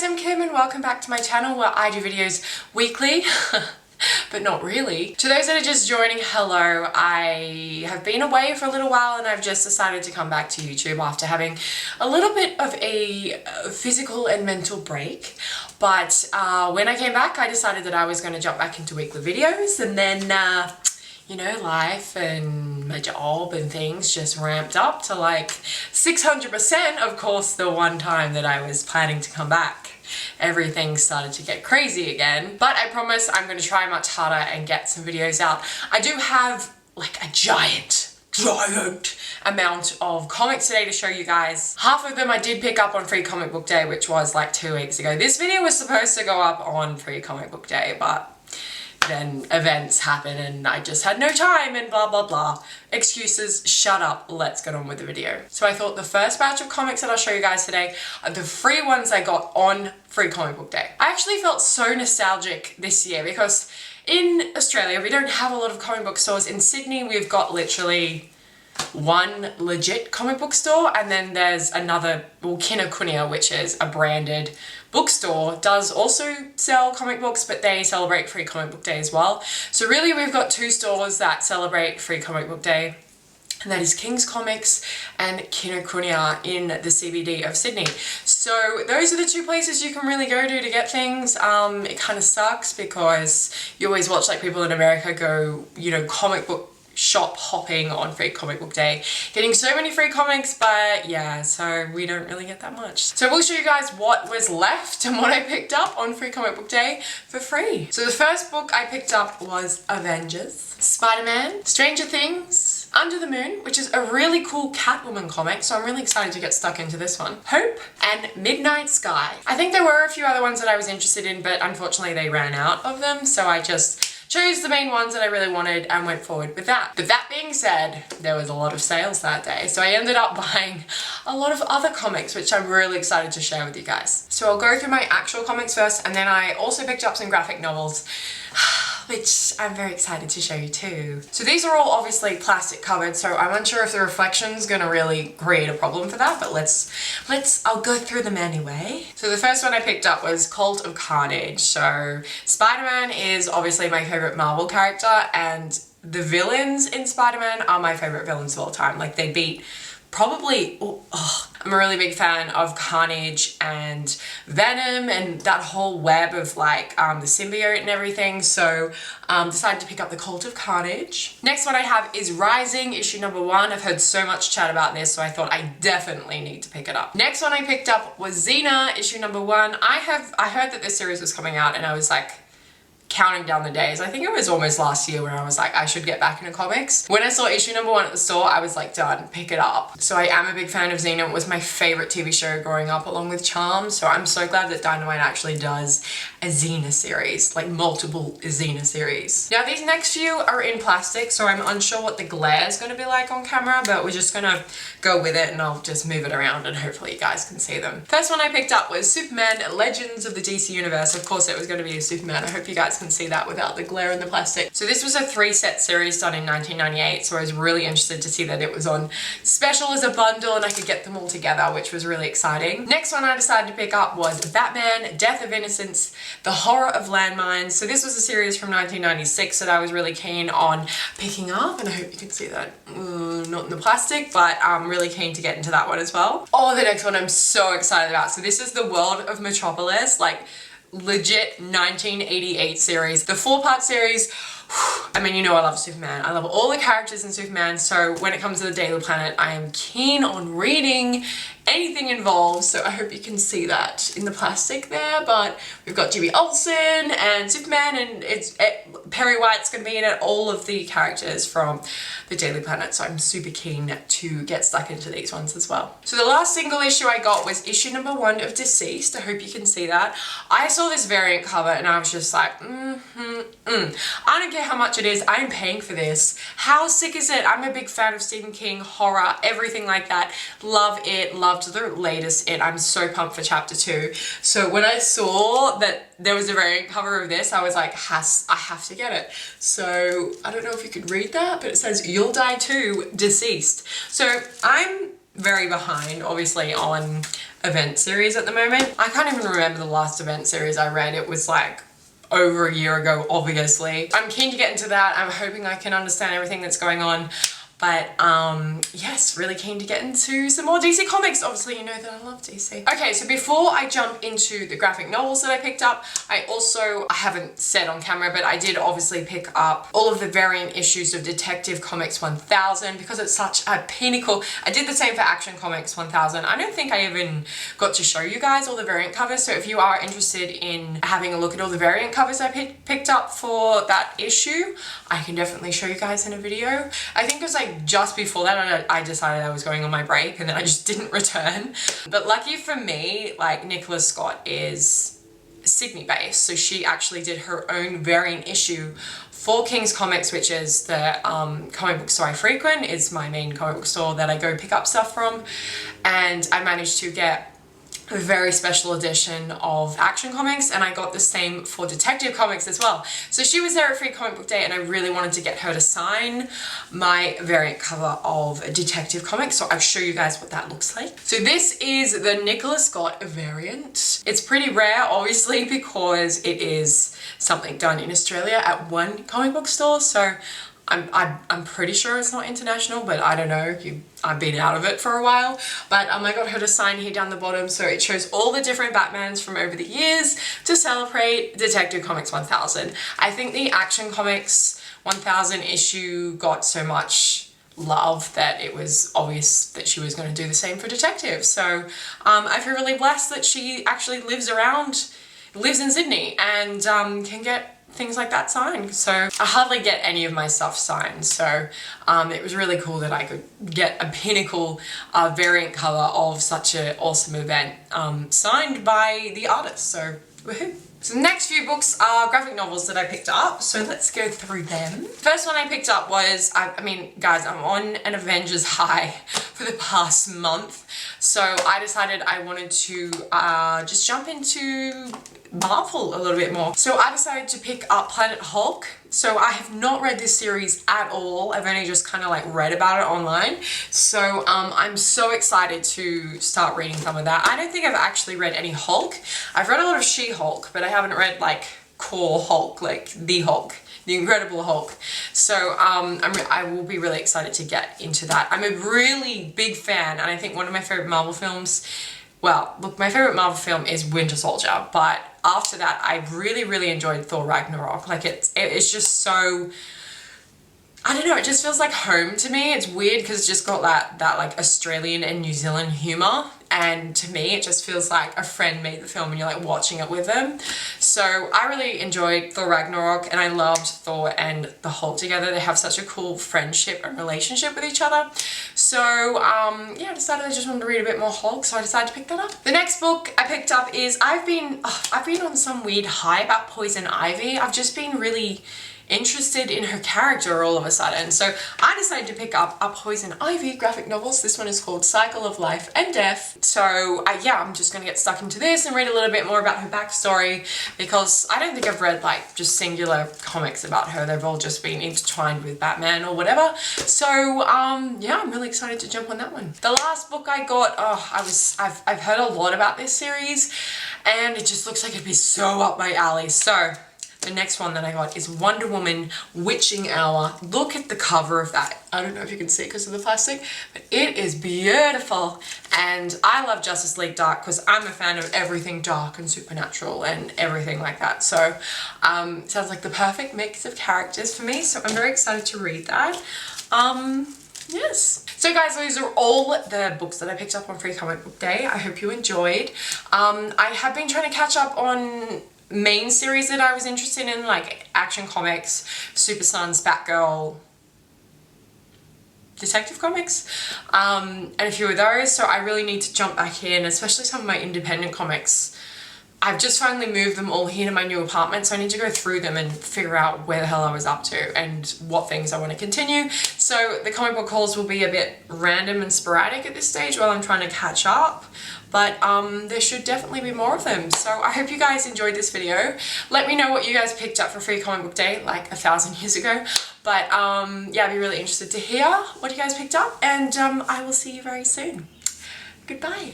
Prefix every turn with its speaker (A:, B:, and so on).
A: I'm Kim and welcome back to my channel where I do videos weekly. But not really. To those that are just joining, hello. I have been away for a little while and I've just decided to come back to YouTube after having a little bit of a physical and mental break. But when I came back, I decided that I was going to jump back into weekly videos, and then you know, life and my job and things just ramped up to like 600%. Of course, the one time that I was planning to come back, everything started to get crazy again. But I promise I'm going to try much harder and get some videos out. I do have like a giant amount of comics today to show you guys. Half of them I did pick up on Free Comic Book Day, which was like 2 weeks ago. This video was supposed to go up on Free Comic Book Day, but then events happen and I just had no time and blah blah blah. Excuses, shut up, let's get on with the video. So I thought the first batch of comics that I'll show you guys today are the free ones I got on Free Comic Book Day. I actually felt so nostalgic this year because in Australia we don't have a lot of comic book stores. In Sydney we've got literally one legit comic book store, and then there's another, well, Geekerella, which is a branded bookstore, does also sell comic books, but they celebrate Free Comic Book Day as well. So really we've got two stores that celebrate Free Comic Book Day, and that is King's Comics and Geekerella in the CBD of Sydney. So those are the two places you can really go to get things. It kind of sucks because you always watch like people in America go, you know, comic book shop hopping on Free Comic Book Day, getting so many free comics, but yeah, so we don't really get that much. So we'll show you guys what was left and what I picked up on Free Comic Book Day for free. So the first book I picked up was Avengers, Spider-Man, Stranger Things, Under the Moon, which is a really cool Catwoman comic, so I'm really excited to get stuck into this one. Hope and Midnight Sky. I think there were a few other ones that I was interested in, but unfortunately they ran out of them, so I just chose the main ones that I really wanted and went forward with that. But that being said, there was a lot of sales that day, so I ended up buying a lot of other comics, which I'm really excited to share with you guys. So I'll go through my actual comics first, and then I also picked up some graphic novels, which I'm very excited to show you too. So these are all obviously plastic covered, so I'm unsure if the reflection's gonna really create a problem for that, but I'll go through them anyway. So the first one I picked up was Cult of Carnage. So Spider-Man is obviously my favorite Marvel character, and the villains in Spider-Man are my favorite villains of all time. Like they beat probably, I'm a really big fan of Carnage and Venom and that whole web of like the symbiote and everything, so decided to pick up the Cult of Carnage. Next one I have is Rising, issue number 1. I've heard so much chat about this, so I thought I definitely need to pick it up. Next one I picked up was Xena, issue number 1. I heard that this series was coming out and I was like counting down the days. I think it was almost last year when I was like, I should get back into comics. When I saw issue number 1 at the store, I was like, done, pick it up. So I am a big fan of Xena. It was my favorite TV show growing up along with Charm. So I'm so glad that Dynamite actually does a Xena series, like multiple Xena series. Now these next few are in plastic, so I'm unsure what the glare is going to be like on camera, but we're just gonna go with it and I'll just move it around and hopefully you guys can see them. First one I picked up was Superman Legends of the DC Universe. Of course it was going to be a Superman. I hope you guys can see that without the glare in the plastic. So this was a 3-set series done in 1998, so I was really interested to see that it was on special as a bundle and I could get them all together, which was really exciting. Next one I decided to pick up was Batman Death of Innocence, The Horror of Landmines. So this was a series from 1996 that I was really keen on picking up, and I hope you can see that. Not in the plastic, but I'm really keen to get into that one as well. Oh, the next one I'm so excited about. So this is The World of Metropolis, like legit 1988 series. The 4-part series. I mean, you know I love Superman. I love all the characters in Superman, so when it comes to the Daily Planet, I am keen on reading anything involved, so I hope you can see that in the plastic there. But we've got Jimmy Olsen and Superman, and Perry White's going to be in it, all of the characters from the Daily Planet, so I'm super keen to get stuck into these ones as well. So the last single issue I got was issue number 1 of Deceased. I hope you can see that. I saw this variant cover and I was just like, I don't care how much it is, I'm paying for this. How sick is it? I'm a big fan of Stephen King, horror, everything like that. Love it, loved the latest It. I'm so pumped for chapter 2. So when I saw that there was a variant cover of this, I was like, I have to get it. So I don't know if you could read that, but it says, "You'll Die Too, Deceased." So I'm very behind, obviously, on event series at the moment. I can't even remember the last event series I read. It was like over a year ago, obviously. I'm keen to get into that. I'm hoping I can understand everything that's going on. But yes, really keen to get into some more DC comics. Obviously, you know that I love DC. Okay, so before I jump into the graphic novels that I picked up, I haven't said on camera, but I did obviously pick up all of the variant issues of Detective Comics 1000 because it's such a pinnacle. I did the same for Action Comics 1000. I don't think I even got to show you guys all the variant covers, so if you are interested in having a look at all the variant covers I picked up for that issue, I can definitely show you guys in a video. I think it was like just before that I decided I was going on my break and then I just didn't return. But lucky for me, like Nicola Scott is Sydney based, so she actually did her own variant issue for King's Comics, which is the comic book store I frequent. It's my main comic book store that I go pick up stuff from, and I managed to get a very special edition of Action Comics, and I got the same for Detective Comics as well. So she was there at Free Comic Book Day and I really wanted to get her to sign my variant cover of Detective Comics, so I'll show you guys what that looks like. So this is the Nicola Scott variant. It's pretty rare, obviously, because it is something done in Australia at one comic book store, so I'm pretty sure it's not international, but I don't know. I've been out of it for a while. But I got her to sign here down the bottom, so it shows all the different Batmans from over the years to celebrate Detective Comics 1000. I think the Action Comics 1000 issue got so much love that it was obvious that she was going to do the same for Detective. So I feel really blessed that she actually lives in Sydney and can get things like that signed. So I hardly get any of my stuff signed, so it was really cool that I could get a pinnacle variant cover of such an awesome event signed by the artist, so woohoo. So the next few books are graphic novels that I picked up, so let's go through them. First one I picked up was, I mean guys, I'm on an Avengers high for the past month, so I decided I wanted to just jump into Marvel a little bit more. So I decided to pick up Planet Hulk. So I have not read this series at all. I've only just kind of like read about it online. So I'm so excited to start reading some of that. I don't think I've actually read any Hulk. I've read a lot of She-Hulk, but I haven't read like core Hulk, like the Hulk, the Incredible Hulk. So I will be really excited to get into that. I'm a really big fan, and I think one of my favorite Marvel films, well, look, my favorite Marvel film is Winter Soldier, but after that, I really enjoyed Thor Ragnarok. Like it's just so, I don't know, it just feels like home to me. It's weird because it's just got that like Australian and New Zealand humor. And to me, it just feels like a friend made the film and you're like watching it with them. So I really enjoyed Thor Ragnarok, and I loved Thor and the Hulk together. They have such a cool friendship and relationship with each other. So yeah, I decided I just wanted to read a bit more Hulk, so I decided to pick that up. The next book I picked up is, I've been on some weird high about Poison Ivy. I've just been really interested in her character all of a sudden. So I decided to pick up a Poison Ivy graphic novels. This one is called Cycle of Life and Death. So yeah, I'm just gonna get stuck into this and read a little bit more about her backstory, because I don't think I've read like just singular comics about her. They've all just been intertwined with Batman or whatever. So yeah, I'm really excited to jump on that one. The last book I got, I've heard a lot about this series and it just looks like it'd be so up my alley. So the next one that I got is Wonder Woman Witching Hour. Look at the cover of that. I don't know if you can see it because of the plastic, but it is beautiful. And I love Justice League Dark because I'm a fan of everything dark and supernatural and everything like that. So it sounds like the perfect mix of characters for me. So I'm very excited to read that. Yes. So guys, those are all the books that I picked up on Free Comic Book Day. I hope you enjoyed. I have been trying to catch up on main series that I was interested in, like Action Comics, Super Sons, Batgirl, Detective Comics, and a few of those. So I really need to jump back in, especially some of my independent comics. I've just finally moved them all here to my new apartment, so I need to go through them and figure out where the hell I was up to and what things I want to continue. So the comic book hauls will be a bit random and sporadic at this stage while I'm trying to catch up, but there should definitely be more of them. So I hope you guys enjoyed this video. Let me know what you guys picked up for Free Comic Book Day like 1,000 years ago. But yeah, I'd be really interested to hear what you guys picked up, and I will see you very soon. Goodbye.